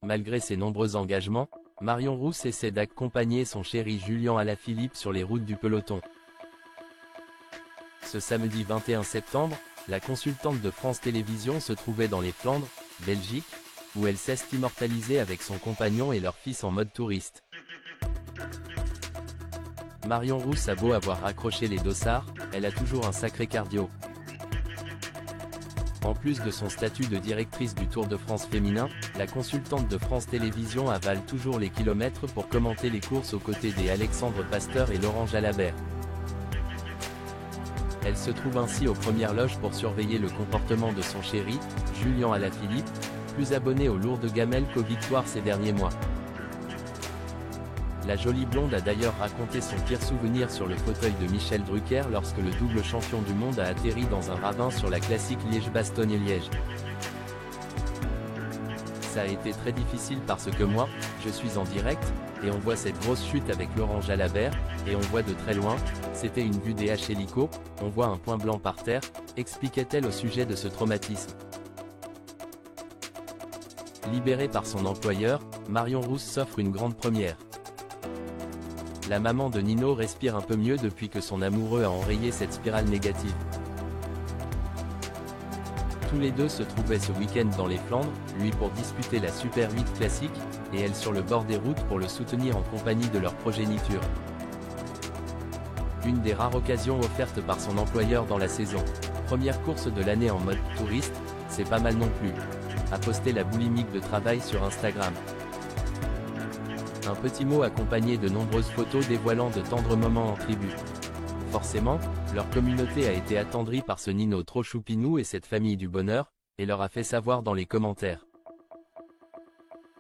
Malgré ses nombreux engagements, Marion Rousse essaie d'accompagner son chéri Julian Alaphilippe sur les routes du peloton. Ce samedi 21 septembre, la consultante de France Télévisions se trouvait dans les Flandres, Belgique, où elle s'est immortalisée avec son compagnon et leur fils en mode touriste. Marion Rousse a beau avoir raccroché les dossards, elle a toujours un sacré cardio. En plus de son statut de directrice du Tour de France féminin, la consultante de France Télévisions avale toujours les kilomètres pour commenter les courses aux côtés des Alexandre Pasteur et Laurent Jalabert. Elle se trouve ainsi aux premières loges pour surveiller le comportement de son chéri, Julian Alaphilippe, plus abonné aux lourdes gamelles qu'aux victoires ces derniers mois. La jolie blonde a d'ailleurs raconté son pire souvenir sur le fauteuil de Michel Drucker lorsque le double champion du monde a atterri dans un ravin sur la classique Liège-Bastogne-Liège. Ça a été très difficile parce que moi, je suis en direct, et on voit cette grosse chute avec Laurent Jalabert, et on voit de très loin, c'était une vue DH hélico, on voit un point blanc par terre, expliquait-elle au sujet de ce traumatisme. Libérée par son employeur, Marion Rousse s'offre une grande première. La maman de Nino respire un peu mieux depuis que son amoureux a enrayé cette spirale négative. Tous les deux se trouvaient ce week-end dans les Flandres, lui pour disputer la Super 8 classique, et elle sur le bord des routes pour le soutenir en compagnie de leur progéniture. Une des rares occasions offertes par son employeur dans la saison. Première course de l'année en mode touriste, c'est pas mal non plus, a posté la boulimique de travail sur Instagram. Un petit mot accompagné de nombreuses photos dévoilant de tendres moments en tribu. Forcément, leur communauté a été attendrie par ce Nino trop choupinou et cette famille du bonheur, et leur a fait savoir dans les commentaires.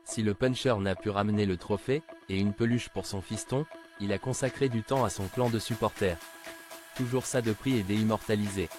Si le puncher n'a pu ramener le trophée, et une peluche pour son fiston, il a consacré du temps à son clan de supporters. Toujours ça de prix et d'immortalisé.